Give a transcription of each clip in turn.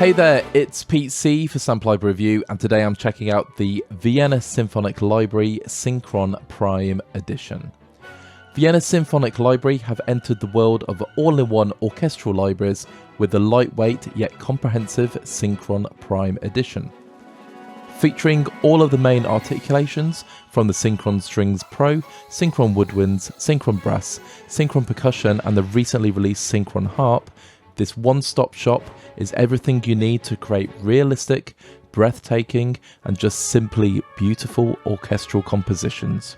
Hey there, it's Pete C for Sample Library Review, and today I'm checking out the Vienna Symphonic Library Synchron Prime Edition. Vienna Symphonic Library have entered the world of all-in-one orchestral libraries with the lightweight yet comprehensive Synchron Prime Edition. Featuring all of the main articulations from the Synchron Strings Pro, Synchron Woodwinds, Synchron Brass, Synchron Percussion and the recently released Synchron Harp, this one-stop shop is everything you need to create realistic, breathtaking and just simply beautiful orchestral compositions.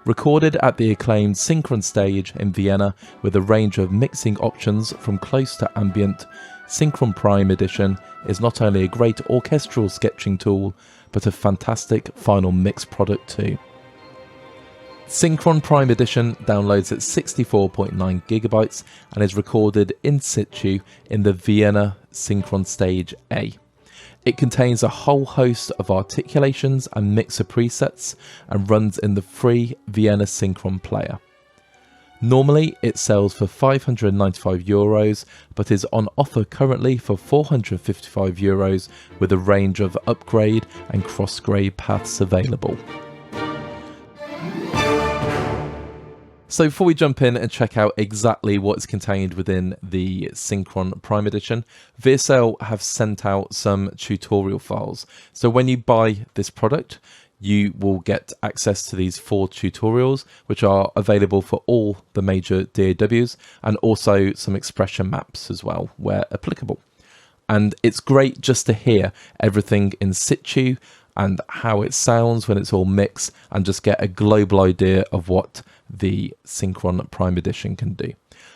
Recorded at the acclaimed Syncron stage in Vienna with a range of mixing options from close to ambient, Synchron Prime Edition is not only a great orchestral sketching tool, but a fantastic final mix product too. Synchron Prime Edition downloads at 64.9 GB and is recorded in situ in the Vienna Synchron Stage A. It contains a whole host of articulations and mixer presets and runs in the free Vienna Synchron player. Normally it sells for €595, but is on offer currently for €455 with a range of upgrade and cross-grade paths available. So before we jump in and check out exactly what is contained within the Synchron Prime Edition, VSL have sent out some tutorial files. So when you buy this product, you will get access to these 4 tutorials, which are available for all the major DAWs, and also some expression maps as well, where applicable. And it's great just to hear everything in situ and how it sounds when it's all mixed, and just get a global idea of what the Synchron Prime Edition can do.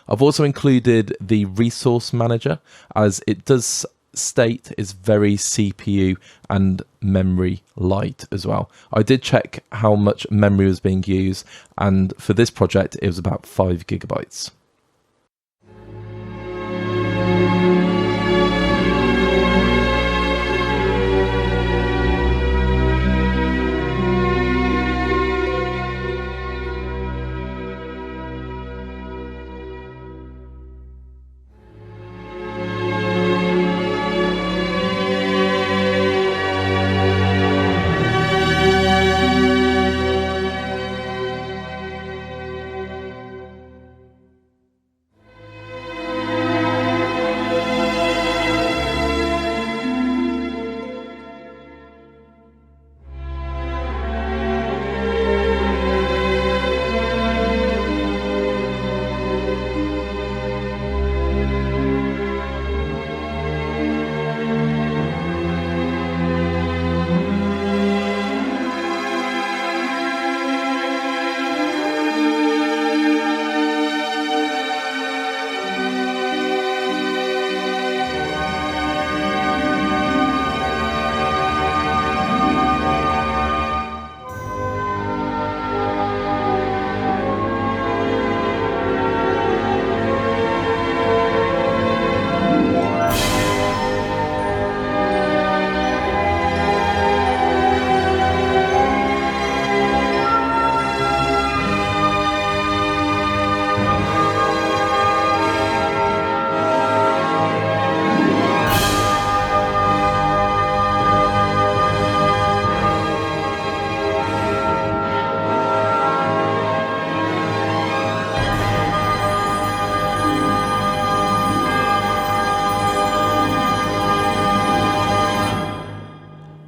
I've also included the resource manager, as it does state is very CPU and memory light as well. I did check how much memory was being used, and for this project it was about 5 GB.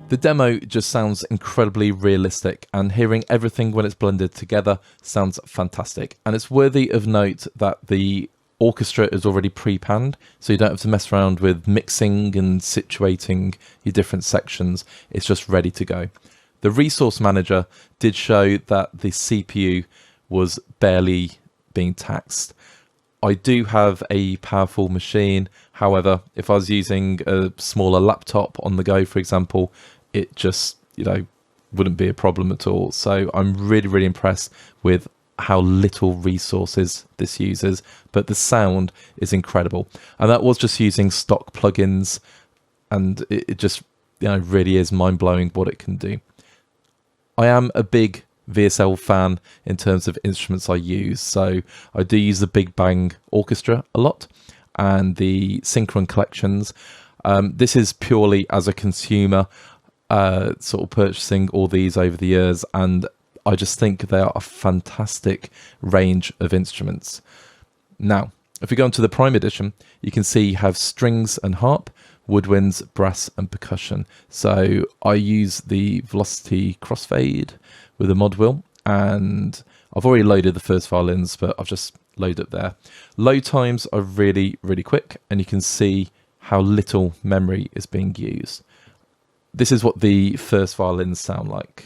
The demo just sounds incredibly realistic, and hearing everything when it's blended together sounds fantastic. And it's worthy of note that the orchestra is already pre-panned, so you don't have to mess around with mixing and situating your different sections. It's just ready to go. The resource manager did show that the CPU was barely being taxed. I do have a powerful machine. However, if I was using a smaller laptop on the go, for example, it just, wouldn't be a problem at all. So I'm really impressed with how little resources this uses, but the sound is incredible. And that was just using stock plugins, and it just, really is mind-blowing what it can do. I am a big VSL fan in terms of instruments I use, so I do use the Big Bang Orchestra a lot and the Synchron collections. This is purely as a consumer, sort of purchasing all these over the years, and I just think they are a fantastic range of instruments. Now, if we go into the Prime Edition, you can see you have strings and harp, woodwinds, brass and percussion. So I use the Velocity Crossfade with a mod wheel, and I've already loaded the first violins, but I've just loaded up there. Load times are really, really quick, and you can see how little memory is being used. This is what the first violins sound like.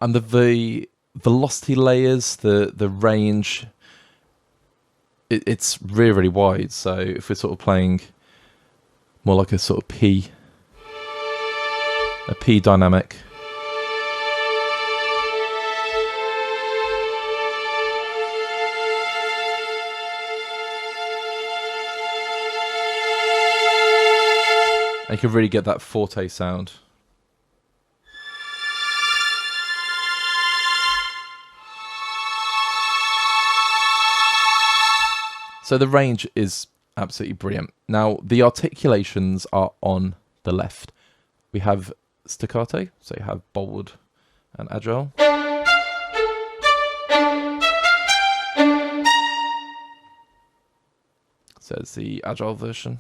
And the velocity layers, the range, it's really, really wide. So if we're sort of playing more like a sort of P dynamic, you can really get that forte sound. So the range is absolutely brilliant. Now, the articulations are on the left. We have staccato, so you have bold and agile. So it's the agile version.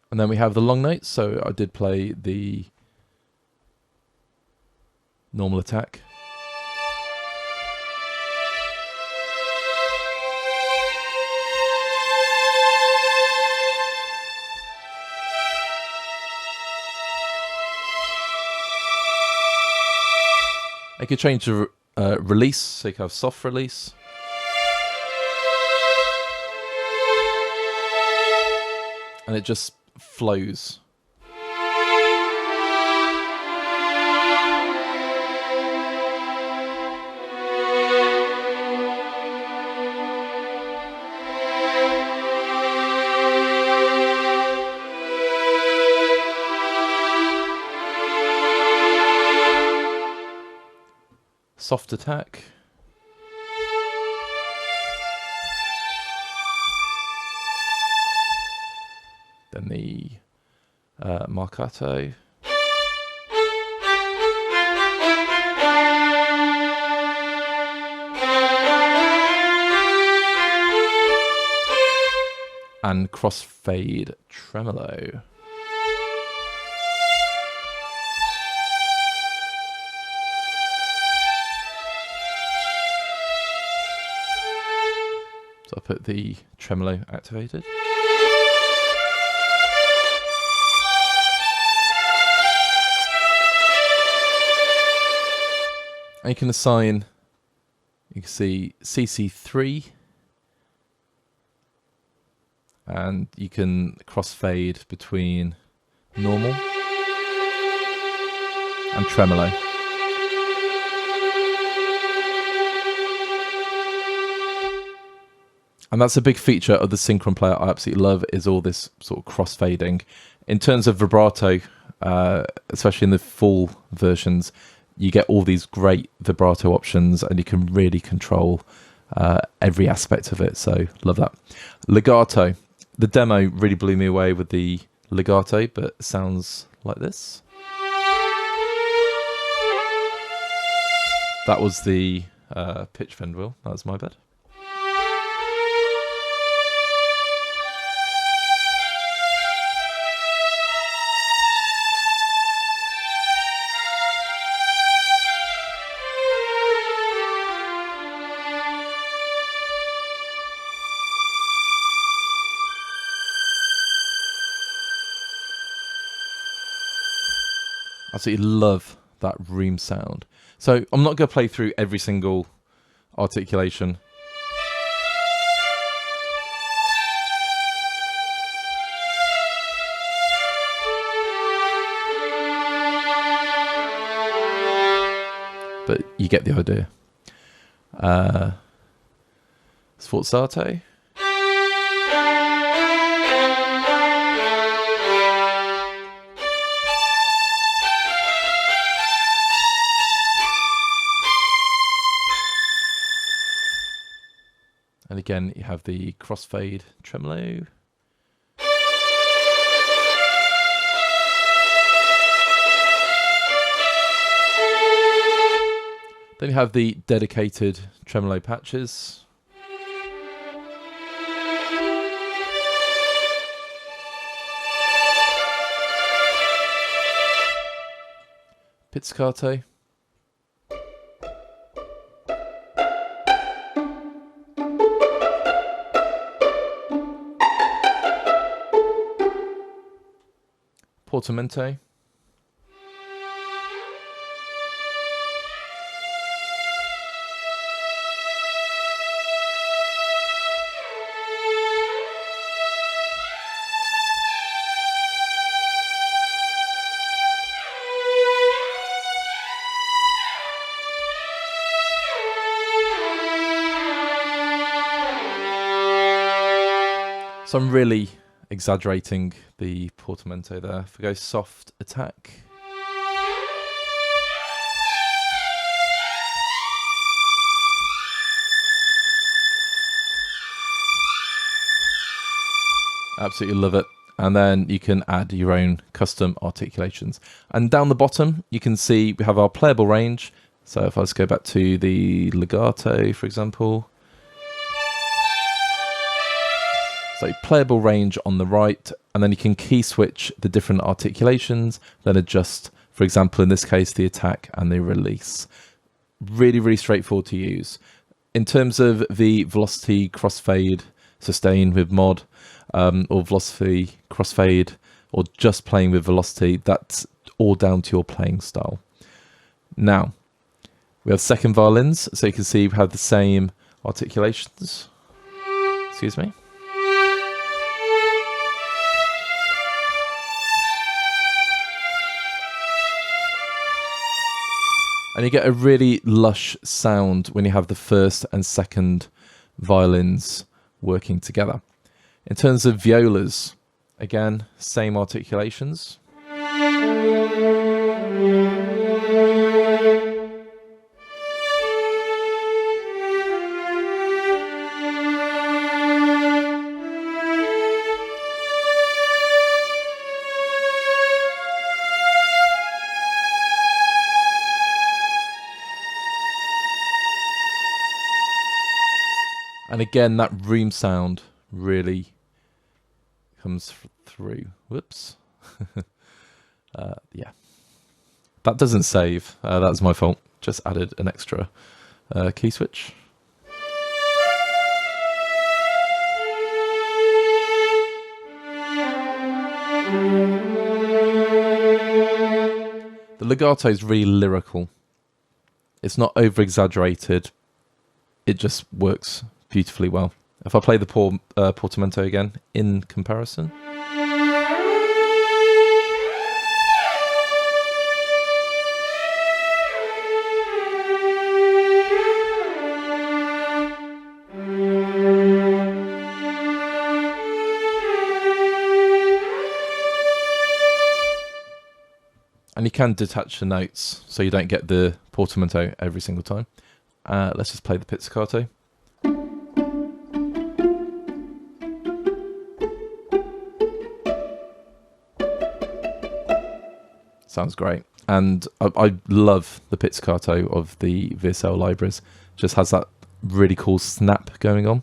And then we have the long notes, so I did play the normal attack. I could change the release, so you can have soft release. And it just flows. Soft attack. Then the marcato. And crossfade tremolo. So I'll put the tremolo activated. And you can assign, you can see CC3, and you can crossfade between normal and tremolo. And that's a big feature of the Synchron player I absolutely love, is all this sort of crossfading. In terms of vibrato, especially in the full versions, you get all these great vibrato options, and you can really control every aspect of it. So love that. Legato. The demo really blew me away with the legato, but it sounds like this. That was the pitch bend wheel. That was my bad. Absolutely love that room sound. So I'm not going to play through every single articulation. But you get the idea. Sforzate. And again, you have the crossfade tremolo. Then you have the dedicated tremolo patches. Pizzicato. Portamento. So I'm really exaggerating the portamento there. If we go soft attack. Absolutely love it. And then you can add your own custom articulations. And down the bottom, you can see we have our playable range. So if I just go back to the legato, for example. So playable range on the right, and then you can key switch the different articulations, then adjust, for example, in this case, the attack and the release. Really, really straightforward to use. In terms of the velocity crossfade sustain with mod, or velocity crossfade, or just playing with velocity, that's all down to your playing style. Now, we have second violins, so you can see we have the same articulations. Excuse me. And you get a really lush sound when you have the first and second violins working together. In terms of violas, again, same articulations. And again, that room sound really comes through. Whoops. Yeah. That doesn't save. That's my fault. Just added an extra key switch. The legato is really lyrical. It's not over-exaggerated. It just works beautifully well. If I play the portamento again in comparison. And you can detach the notes so you don't get the portamento every single time. Let's just play the pizzicato. Sounds great. And I love the pizzicato of the VSL libraries. Just has that really cool snap going on.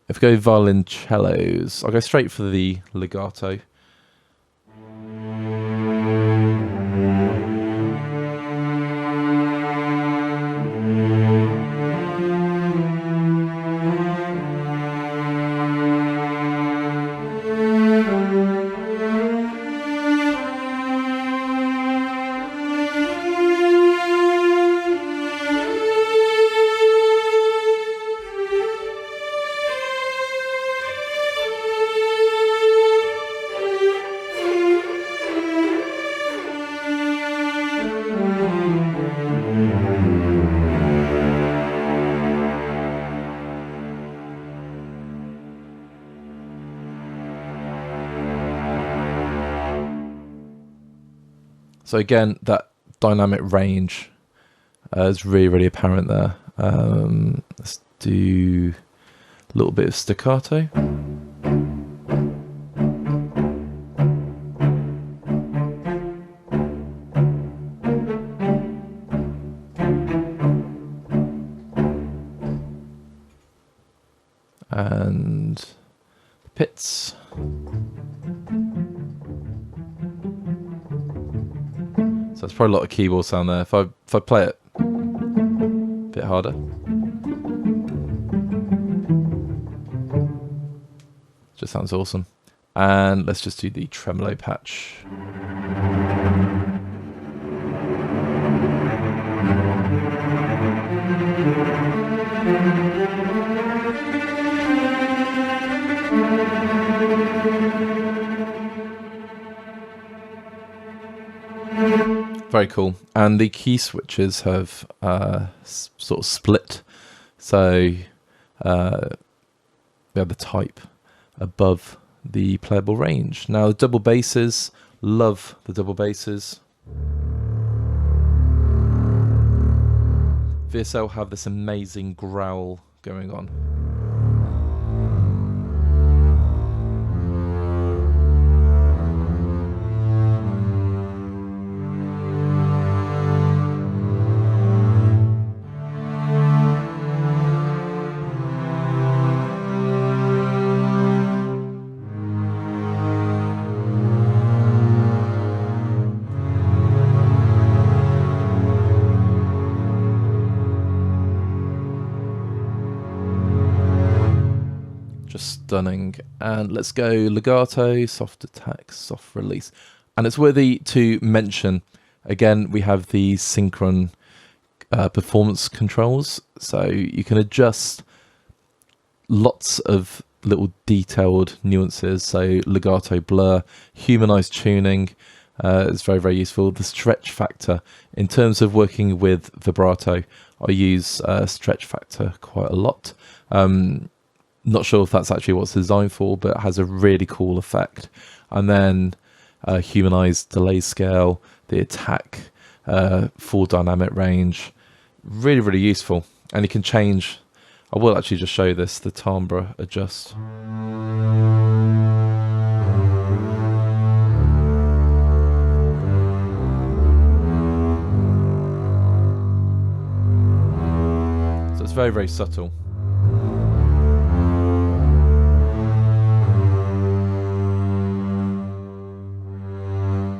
If we go violoncellos, I'll go straight for the legato. So again, that dynamic range is really, really apparent there. Let's do a little bit of staccato. And pits. So it's probably a lot of keyboard sound there. If I play it a bit harder. Just sounds awesome. And let's just do the tremolo patch. Very cool. And the key switches have sort of split. So we have the type above the playable range. Now the double basses, love the double basses. VSL have this amazing growl going on. Stunning. And let's go legato, soft attack, soft release. And it's worthy to mention, again, we have the Synchron performance controls. So you can adjust lots of little detailed nuances. So legato blur, humanized tuning is very, very useful. The stretch factor, in terms of working with vibrato, I use stretch factor quite a lot. Not sure if that's actually what it's designed for, but it has a really cool effect. And then humanized delay scale, the attack, full dynamic range, really, really useful. And you can change, I will actually just show this, the timbre adjust. So it's very, very subtle.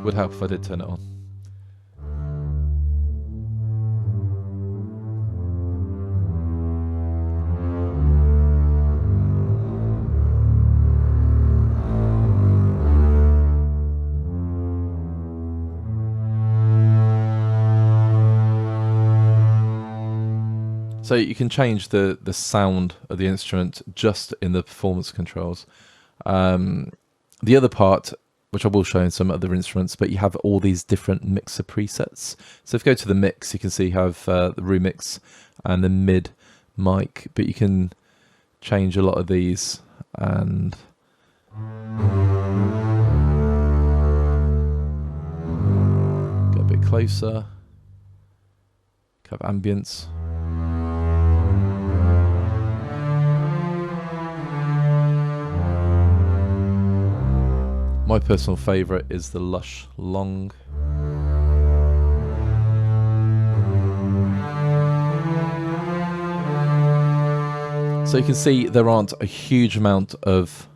Would help if I did turn it on. So you can change the sound of the instrument just in the performance controls. The other part, which I will show in some other instruments, but you have all these different mixer presets. So if you go to the mix, you can see you have the remix and the mid mic, but you can change a lot of these and get a bit closer. Have ambience. My personal favourite is the lush long. So you can see there aren't a huge amount of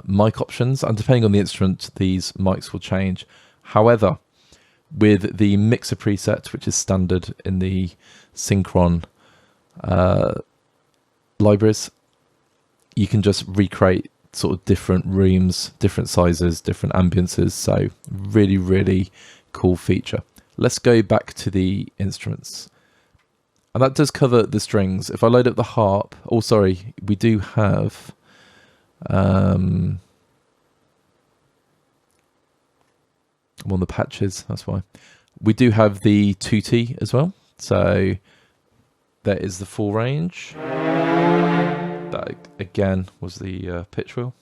mic options, and depending on the instrument, these mics will change. However, with the mixer preset, which is standard in the Synchron libraries, you can just recreate sort of different rooms, different sizes, different ambiances. So really, really cool feature. Let's go back to the instruments. And that does cover the strings. If I load up the harp, oh sorry, we do have I'm on the patches, that's why. We do have the tutti as well. So there is the full range. That again was the pitch wheel.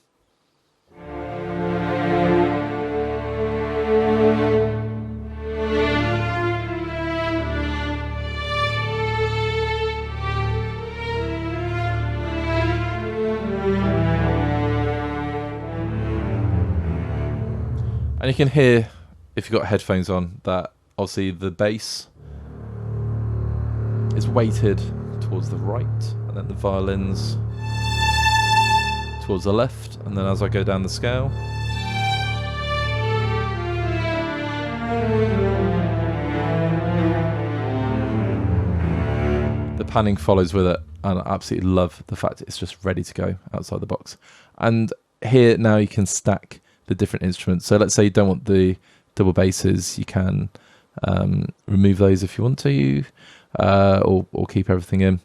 And you can hear, if you've got headphones on, that obviously the bass is weighted towards the right, and then the violins towards the left, and then as I go down the scale, the panning follows with it, and I absolutely love the fact it's just ready to go outside the box. And here now you can stack the different instruments. So let's say you don't want the double basses, you can remove those if you want to, or keep everything in.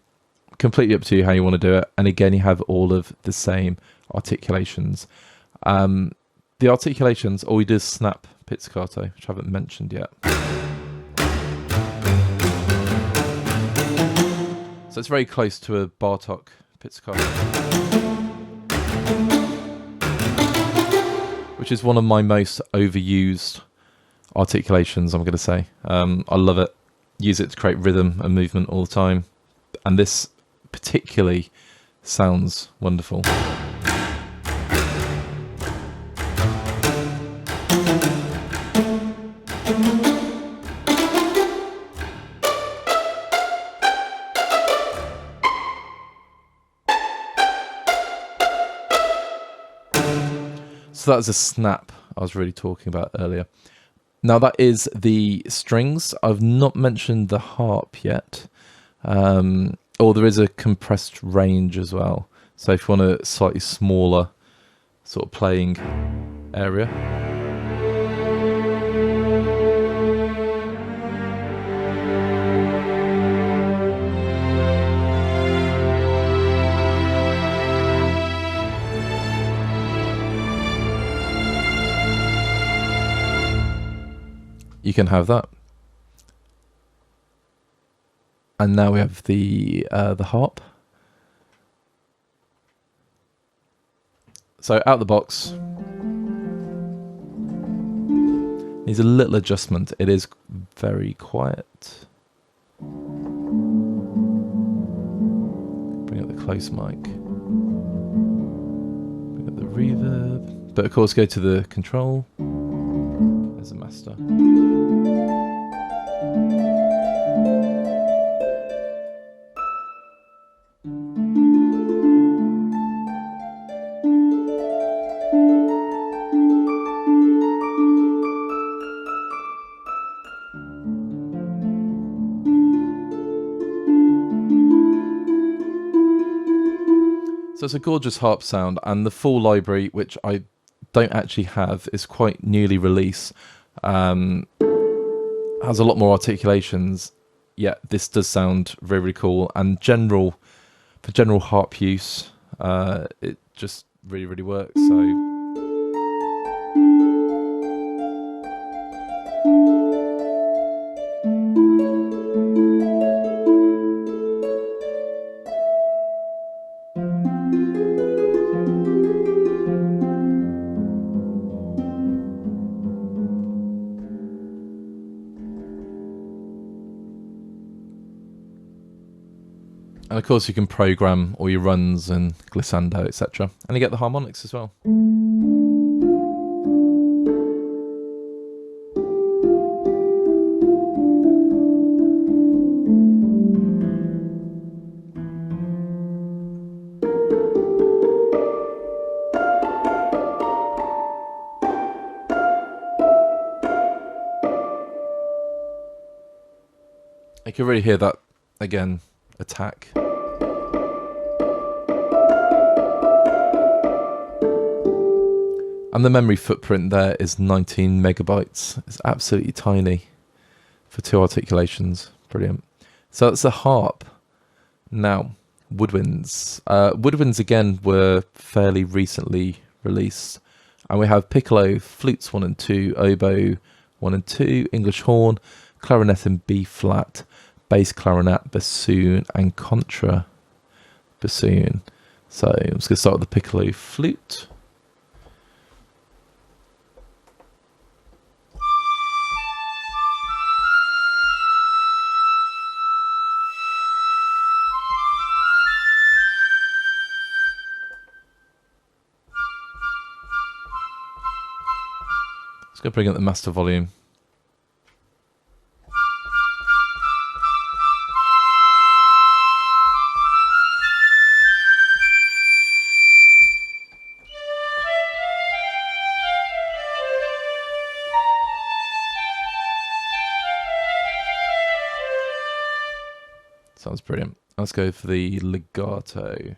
Completely up to you how you want to do it. And again, you have all of the same articulations. The articulations, all we do is snap pizzicato, which I haven't mentioned yet. So it's very close to a Bartok pizzicato, which is one of my most overused articulations, I'm going to say. I love it. Use it to create rhythm and movement all the time. And this particularly sounds wonderful. So that was a snap I was really talking about earlier. Now that is the strings. I've not mentioned the harp yet. Or there is a compressed range as well. So if you want a slightly smaller sort of playing area. You can have that. And now we have the harp. So out the box, needs a little adjustment. It is very quiet. Bring up the close mic. Bring up the reverb. But of course, go to the control. There's a master. So it's a gorgeous harp sound, and the full library, which I don't actually have, is quite newly released. Has a lot more articulations. Yeah, this does sound very, really cool. And for general harp use, it just really, really works. So. And of course you can program all your runs and glissando, etc. And you get the harmonics as well. You can really hear that, again, attack. And the memory footprint there is 19 megabytes. It's absolutely tiny for 2 articulations. Brilliant. So that's the harp. Now, woodwinds. Woodwinds, again, were fairly recently released. And we have piccolo, flutes 1 and 2, oboe 1 and 2, English horn, clarinet in B flat, bass clarinet, bassoon, and contra bassoon. So I'm just going to start with the piccolo flute. Let's go bring up the master volume. Sounds brilliant. Let's go for the legato.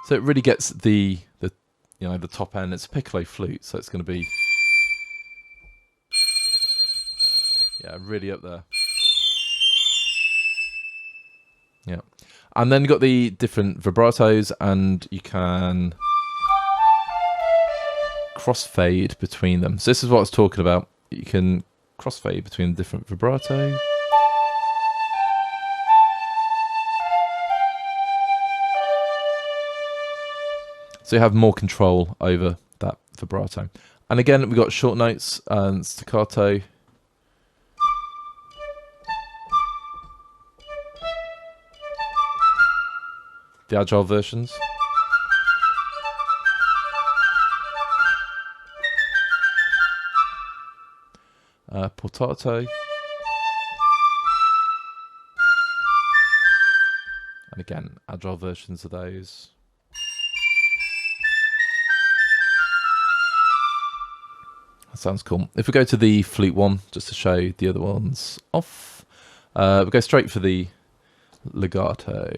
So it really gets the top end. It's a piccolo flute, so it's going to be really up there. Yeah, and then you've got the different vibratos, and you can crossfade between them. So this is what I was talking about. You can crossfade between different vibrato. So you have more control over that vibrato. And again, we've got short notes and staccato. The agile versions. Portato. And again, agile versions of those. That sounds cool. If we go to the flute one, just to show the other ones off, we go straight for the legato.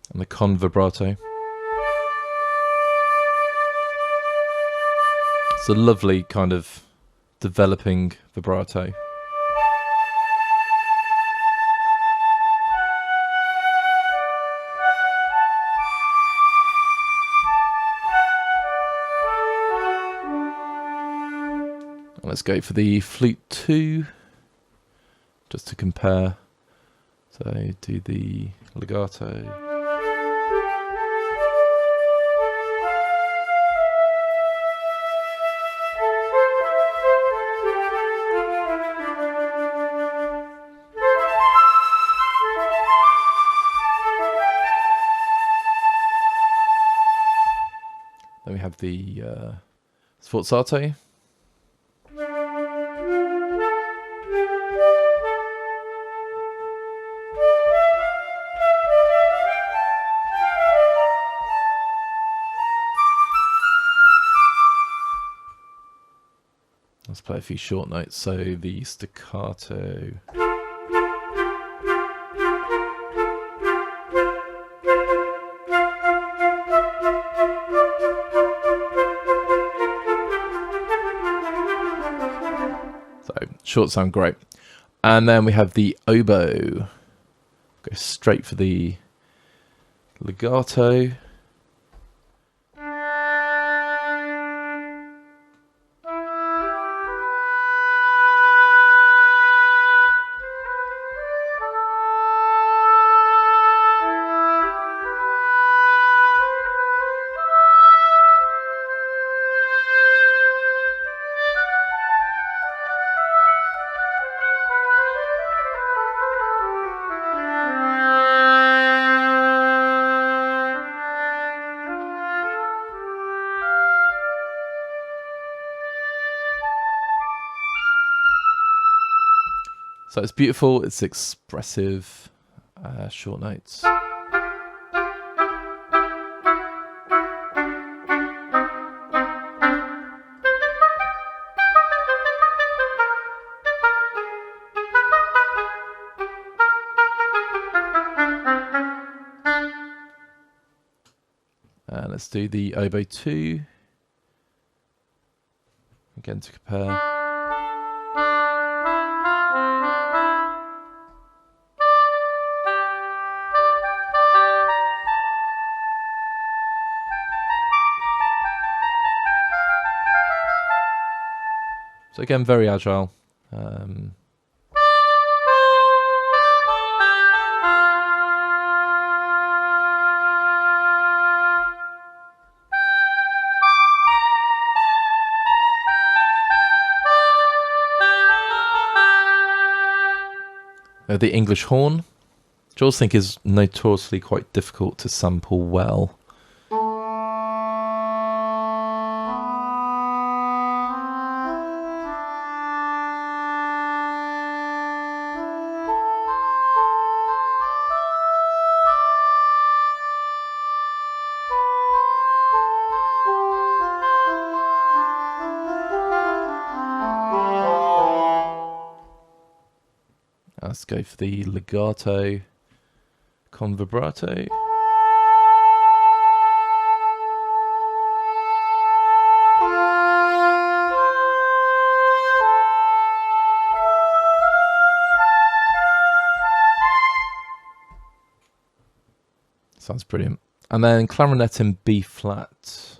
And the con vibrato. It's a lovely kind of developing vibrato. And let's go for the flute 2, just to compare. So do the legato. Then we have the sforzato. Let's play a few short notes. So the staccato. Short sound great. And then we have the oboe. Go straight for the legato. So it's beautiful, it's expressive, short notes. And let's do the oboe 2. Again to compare. So again, very agile. The English horn, which I also think is notoriously quite difficult to sample well. Let's go for the legato con vibrato. Sounds brilliant. And then clarinet in B flat.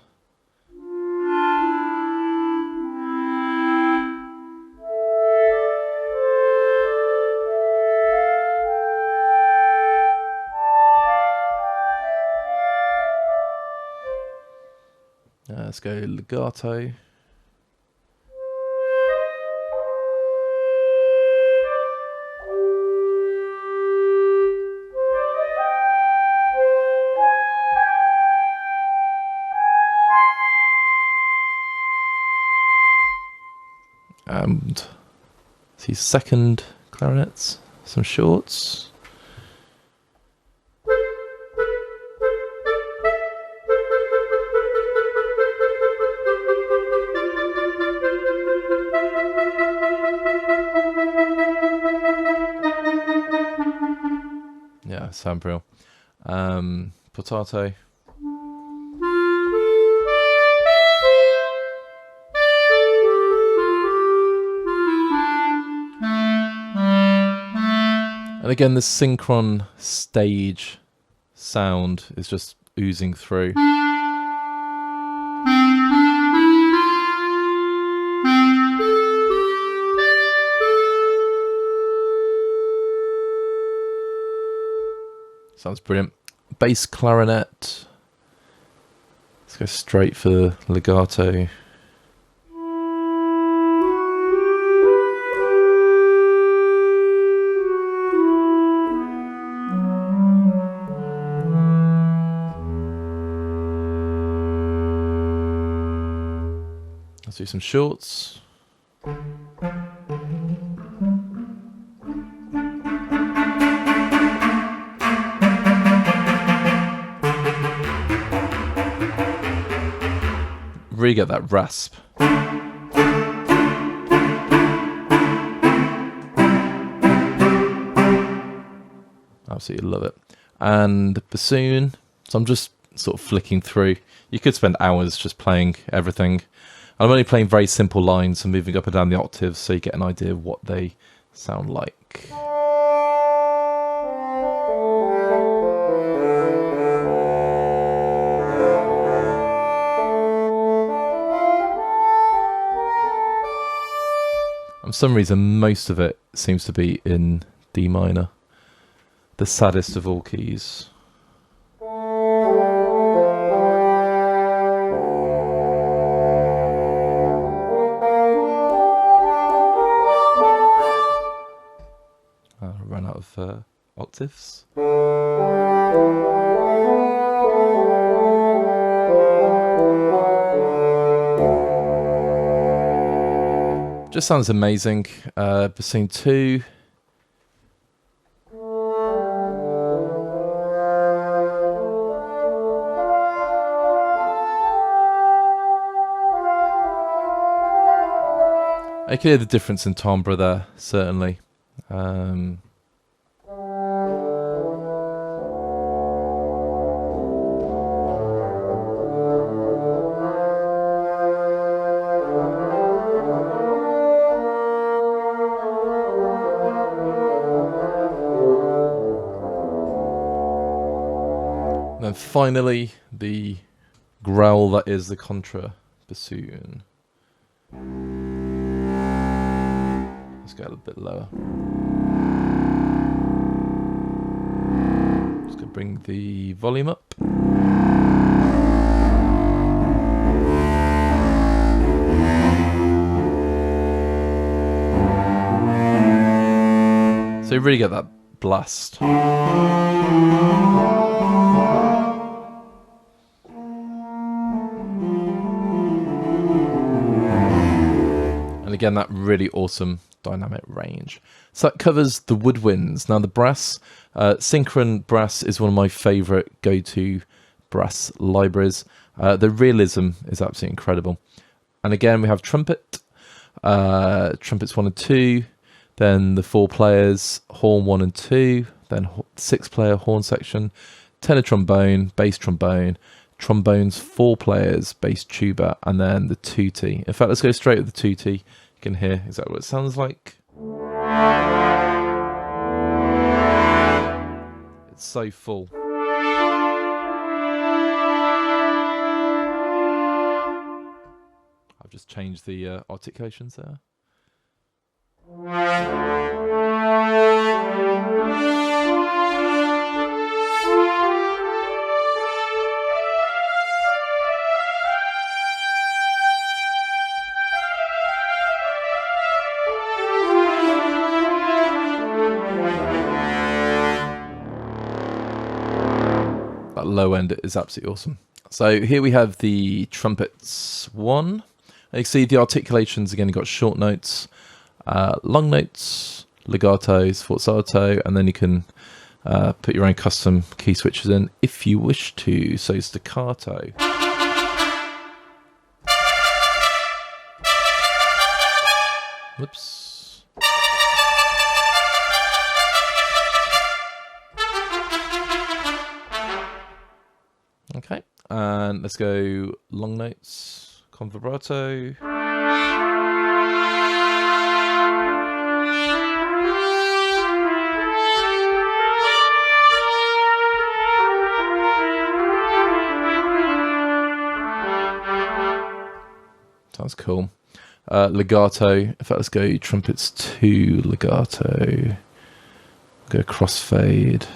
Let's go legato. And see second clarinets, some shorts. Yeah, sound brilliant. Potato. And again, the Synchron stage sound is just oozing through. Sounds brilliant. Bass clarinet. Let's go straight for legato. Let's do some shorts. Really get that rasp. Absolutely love it. And bassoon. So I'm just sort of flicking through. You could spend hours just playing everything. I'm only playing very simple lines and moving up and down the octaves so you get an idea of what they sound like. For some reason, most of it seems to be in D minor, the saddest of all keys. I ran out of octaves. Just sounds amazing. Bassoon 2. I can hear the difference in timbre there, certainly. finally, the growl that is the contra bassoon. Let's go a little bit lower. Just going to bring the volume up. So you really get that blast. And again, that really awesome dynamic range. So that covers the woodwinds. Now the brass, Synchron Brass is one of my favourite go-to brass libraries. The realism is absolutely incredible. And again, we have trumpet, trumpets 1 and 2, then the 4 players, horn 1 and 2, then 6-player horn section, tenor trombone, bass trombone, trombones 4 players, bass tuba, and then the tutti. In fact, let's go straight with the tutti. You can hear exactly what it sounds like. It's so full. I've just changed the articulations there. That low end is absolutely awesome. So here we have the trumpets 1. You can see the articulations again. You've got short notes, long notes, legato, sforzato, and then you can put your own custom key switches in if you wish to. So staccato. Whoops. Okay, and let's go long notes, con vibrato. Sounds cool. Legato. In fact, let's go trumpets 2 legato. Go crossfade.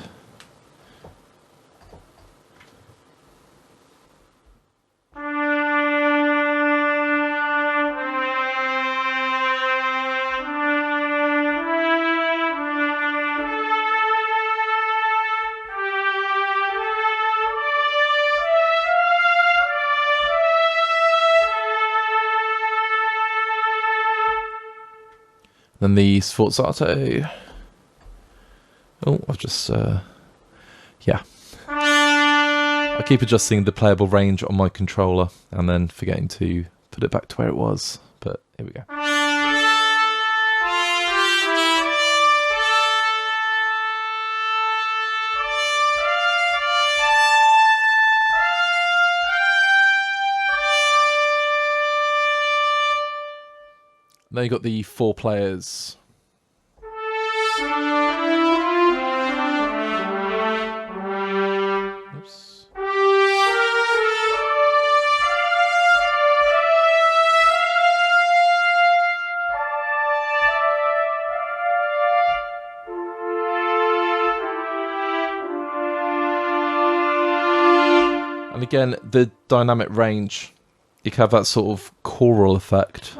Then the sforzato. Oh, I've just, yeah. I keep adjusting the playable range on my controller and then forgetting to put it back to where it was. But here we go. Then you got the 4 players. Oops. And again, the dynamic range, you can have that sort of choral effect.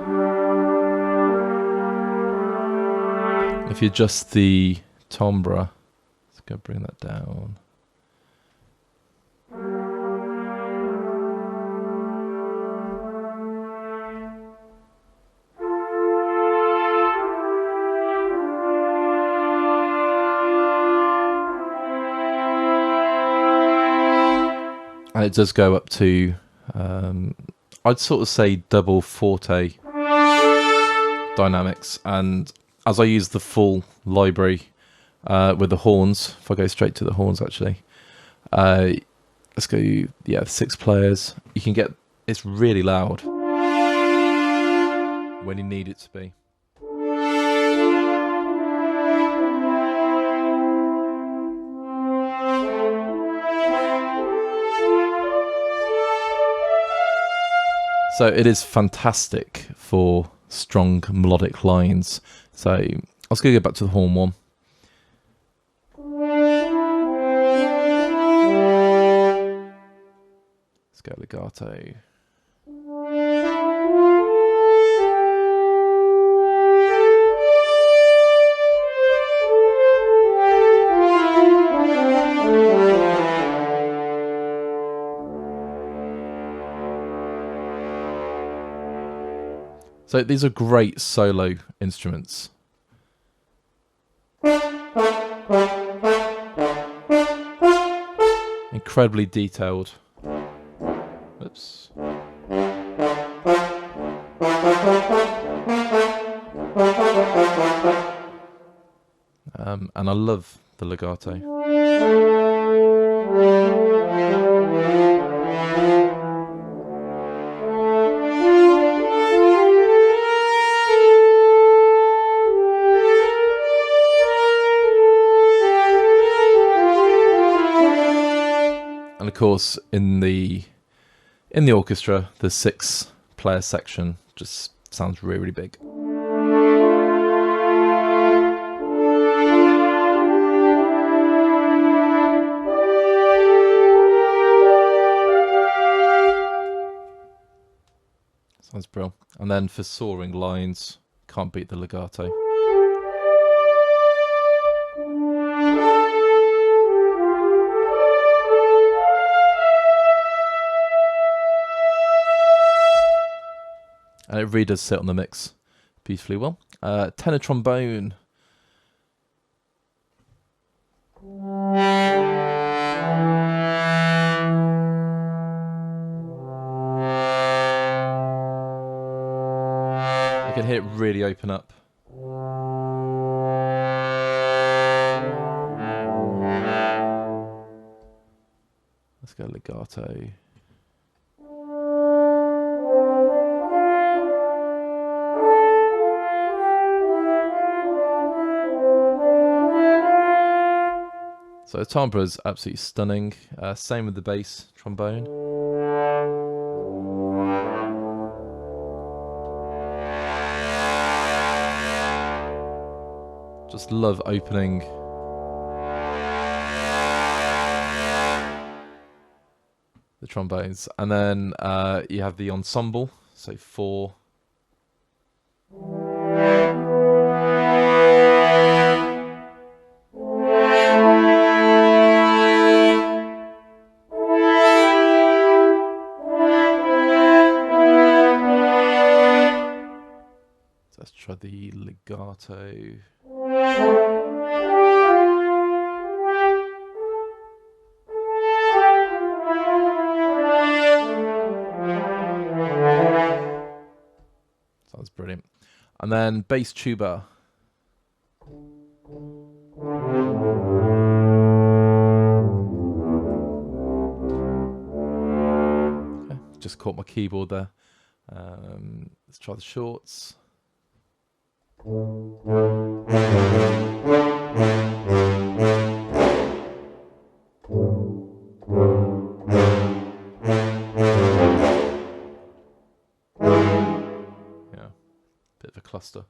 If you adjust the timbre, let's go bring that down. And it does go up to, I'd sort of say double forte dynamics. And as I use the full library with the horns, if I go straight to the horns actually, let's go, yeah, 6 players. You can get, it's really loud when you need it to be. So it is fantastic for strong melodic lines. So I was going to go back to the horn one. Let's go legato. So these are great solo instruments. Incredibly detailed. Oops. And I love the legato. And of course, in the orchestra, the 6-player section just sounds really, really big. Sounds brilliant. And then for soaring lines, can't beat the legato. And it really does sit on the mix beautifully well. Tenor trombone. You can hear it really open up. Let's go legato. So the timbre is absolutely stunning. Same with the bass trombone. Just love opening the trombones. And then you have the ensemble, so 4. Let's try the legato. Sounds brilliant. And then bass tuba. Okay, just caught my keyboard there. Let's try the shorts. Yeah, bit of a cluster.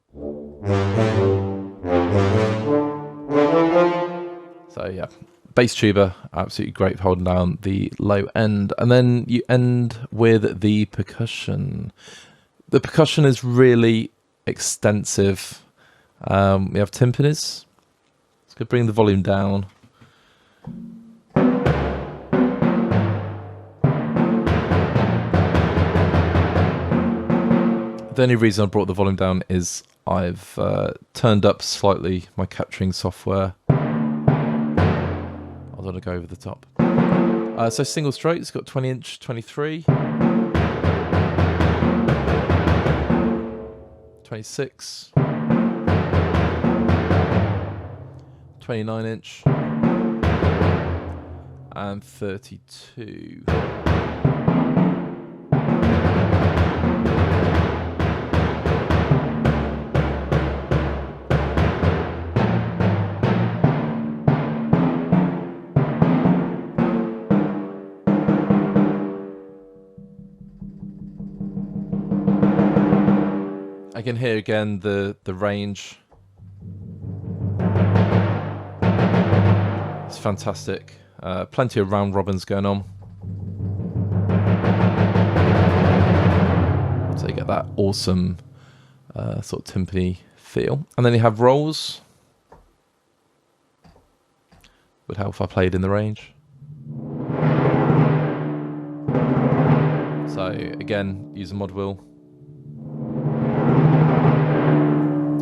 So yeah, bass tuba, absolutely great for holding down the low end. And then you end with the percussion. The percussion is really extensive. We have timpanis. Let's go bring the volume down. The only reason I brought the volume down is I've turned up slightly my capturing software. I was going to go over the top. So single straight, it's got 20-inch, 23. 26. 29-inch. And 32. I can hear again the range. It's fantastic. Plenty of round robins going on. So you get that awesome sort of timpani feel. And then you have rolls. Would help if I played in the range. So again, use a mod wheel.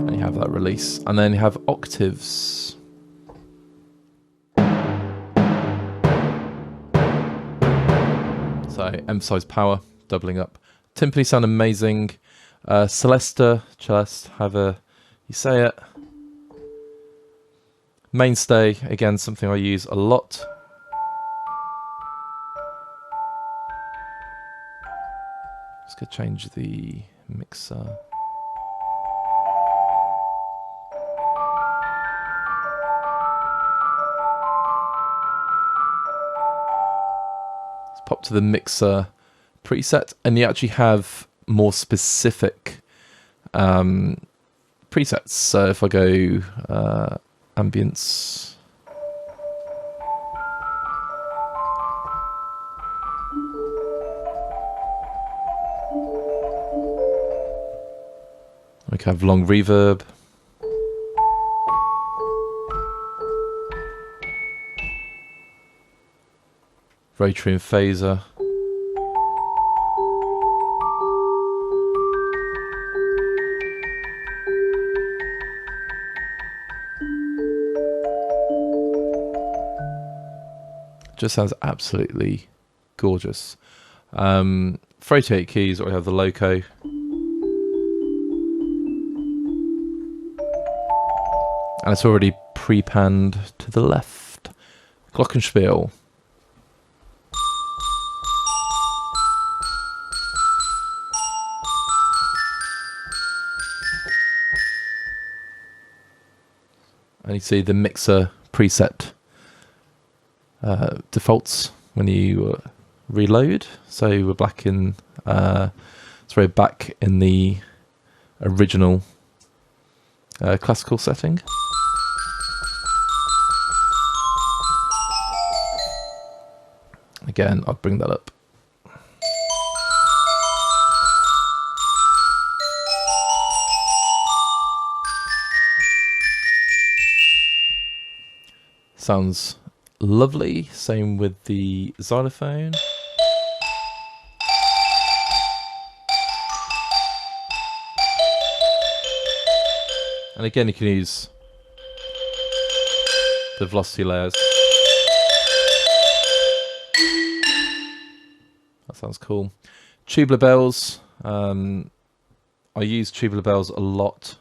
And you have that release. And then you have octaves. So emphasize power, doubling up. Timpani sound amazing. Celesta, celeste, however you say it. Mainstay, again, something I use a lot. Just gonna change the mixer. Let's pop to the mixer preset, and you actually have more specific presets. So if I go ambience, I can have long reverb, rotary and phaser. Just sounds absolutely gorgeous. 48 keys, or we have the loco. And it's already pre-panned to the left. Glockenspiel. And you see the mixer preset defaults when you reload. So we're back in back in the original classical setting. Again, I'll bring that up. Sounds lovely. Same with the xylophone. And again, you can use the velocity layers. That sounds cool. Tubular bells. I use tubular bells a lot.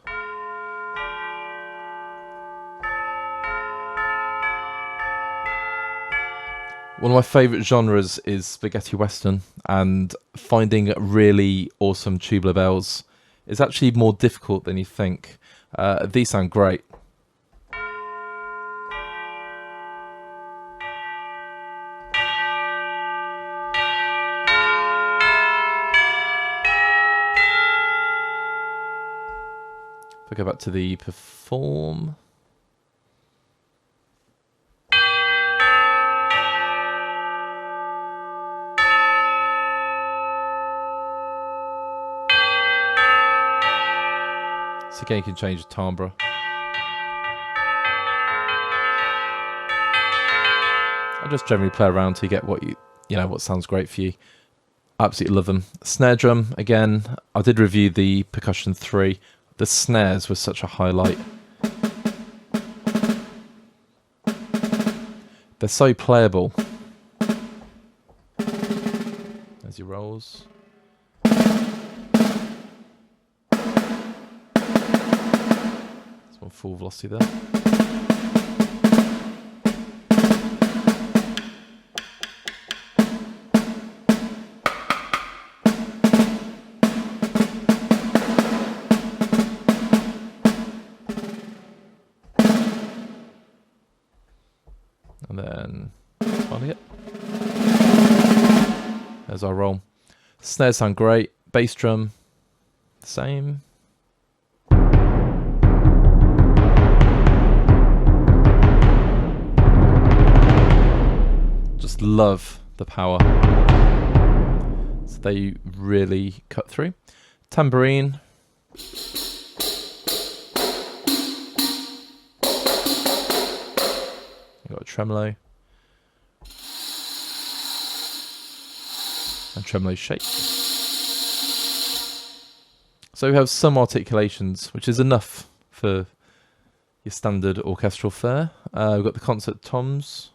One of my favourite genres is spaghetti western, and finding really awesome tubular bells is actually more difficult than you think. These sound great. If I go back to the perform. So again, you can change the timbre. I just generally play around to get what you know what sounds great for you. Absolutely love them. Snare drum, again, I did review the Percussion 3. The snares were such a highlight. They're so playable. There's your rolls. Full velocity there. And then finding it. There's our roll. Snares sound great. Bass drum, same. just love the power. So they really cut through. Tambourine. You've got a tremolo. And tremolo shake. So we have some articulations, which is enough for your standard orchestral fare. We've got the concert toms.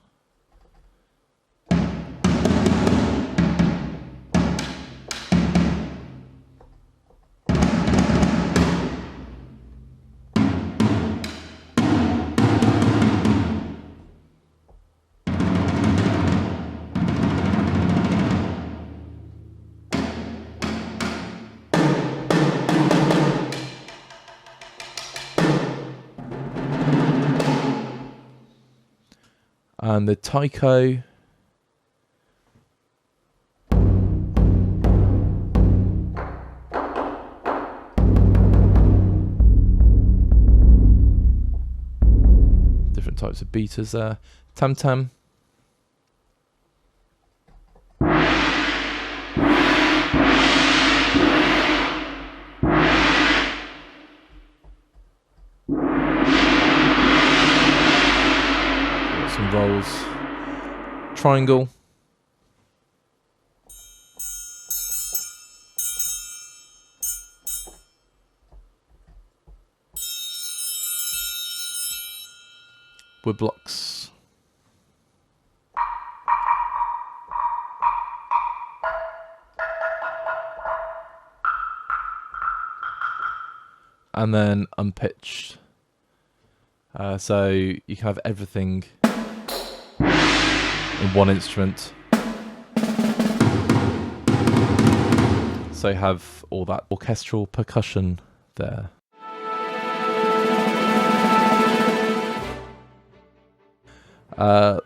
And the taiko. Different types of beaters there. Tam tam. Some rolls. Triangle. Wood blocks. And then unpitched. So you can have everything in one instrument. So you have all that orchestral percussion there.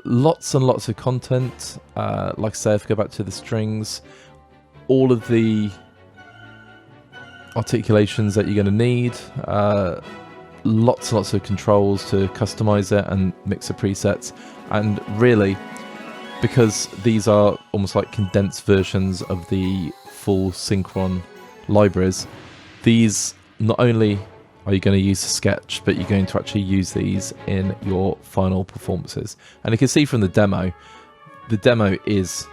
Lots and lots of content. Like I say, if we go back to the strings, all of the articulations that you're going to need, lots and lots of controls to customize it and mix the presets. And really, because these are almost like condensed versions of the full Synchron libraries, these not only are you going to use to sketch, but you're going to actually use these in your final performances. And you can see from the demo is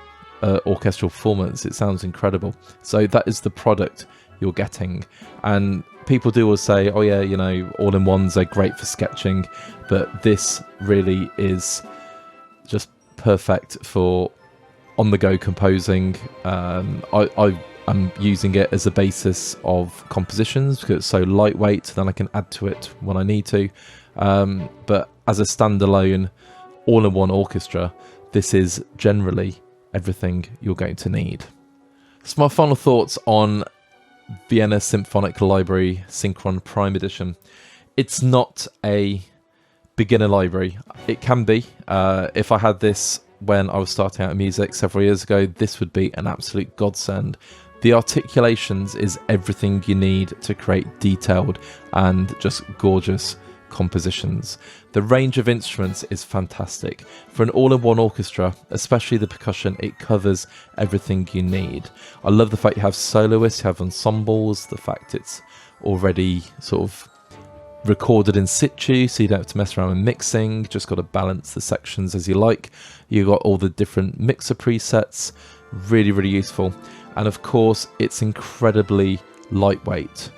orchestral performance. It sounds incredible. So that is the product you're getting. And people do always say, oh yeah, you know, all-in-ones are great for sketching, but this really is just perfect for on-the-go composing. I'm using it as a basis of compositions because it's so lightweight, then I can add to it when I need to. But as a standalone all-in-one orchestra, this is generally everything you're going to need. So my final thoughts on Vienna Symphonic Library Synchron Prime Edition. It's not a beginner library. It can be. If I had this when I was starting out in music several years ago, this would be an absolute godsend. The articulations is everything you need to create detailed and just gorgeous compositions. The range of instruments is fantastic. For an all-in-one orchestra, especially the percussion, it covers everything you need. I love the fact you have soloists, you have ensembles, the fact it's already sort of recorded in situ, so you don't have to mess around with mixing, just got to balance the sections as you like. You've got all the different mixer presets, really, really useful. And of course, it's incredibly lightweight.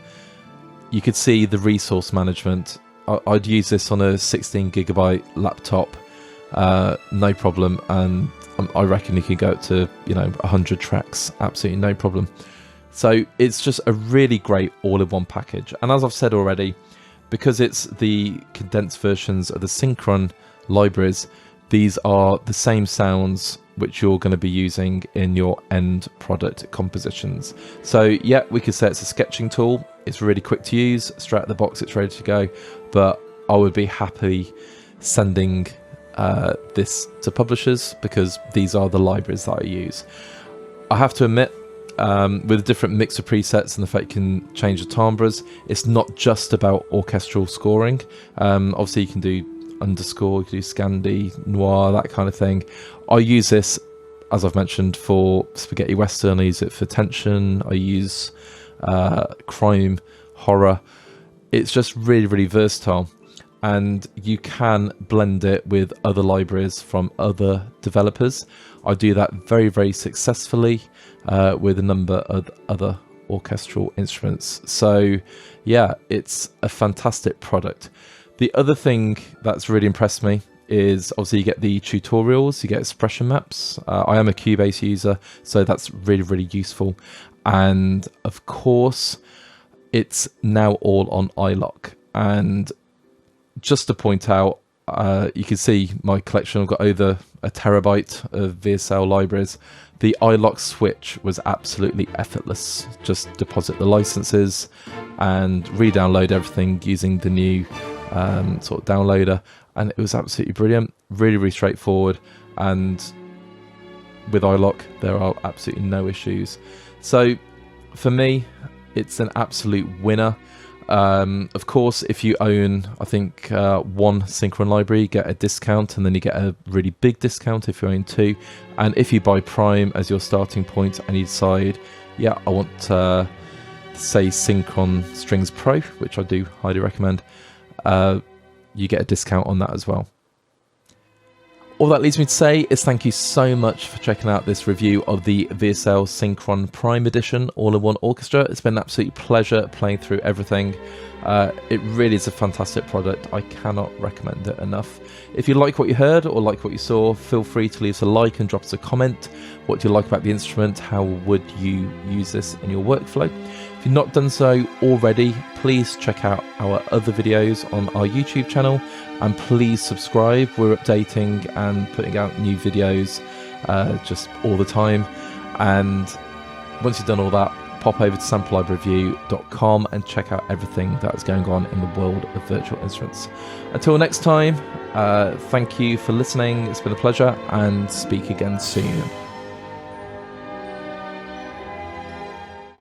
You could see the resource management. I'd use this on a 16 gigabyte laptop, no problem. And I reckon you could go up to, 100 tracks, absolutely no problem. So it's just a really great all-in-one package. And as I've said already, because it's the condensed versions of the Synchron libraries, these are the same sounds which you're going to be using in your end product compositions. So yeah, we could say it's a sketching tool. It's really quick to use, straight out of the box, it's ready to go. But I would be happy sending this to publishers because these are the libraries that I use. I have to admit, with different mixer presets and the fact you can change the timbres, it's not just about orchestral scoring. Obviously you can do underscore, you can do Scandi, Noir, that kind of thing. I use this, as I've mentioned, for spaghetti western. I use it for tension. I use crime, horror. It's just really, really versatile. And you can blend it with other libraries from other developers. I do that very, very successfully with a number of other orchestral instruments. So yeah, it's a fantastic product. The other thing that's really impressed me is obviously you get the tutorials, you get expression maps. I am a Cubase user, so that's really, really useful. And of course, it's now all on iLok. And just to point out, you can see my collection. I've got over a terabyte of VSL libraries. The iLok switch was absolutely effortless. Just deposit the licenses and re-download everything using the new sort of downloader, and it was absolutely brilliant. Really, really straightforward, and with iLok there are absolutely no issues. So for me, it's an absolute winner. Of course, if you own, I think, one Synchron library, you get a discount, and then you get a really big discount if you own two. And if you buy Prime as your starting point and you decide, yeah, I want to say Synchron Strings Pro, which I do highly recommend, you get a discount on that as well. All that leaves me to say is thank you so much for checking out this review of the VSL Synchron Prime Edition all-in-one orchestra. It's been an absolute pleasure playing through everything. It really is a fantastic product. I cannot recommend it enough. If you like what you heard or like what you saw, feel free to leave us a like and drop us a comment. What do you like about the instrument? How would you use this in your workflow? If you've not done so already, please check out our other videos on our YouTube channel, and please subscribe. We're updating and putting out new videos just all the time. And once you've done all that, pop over to samplelibraryreview.com and check out everything that is going on in the world of virtual instruments. Until next time, thank you for listening. It's been a pleasure, and speak again soon.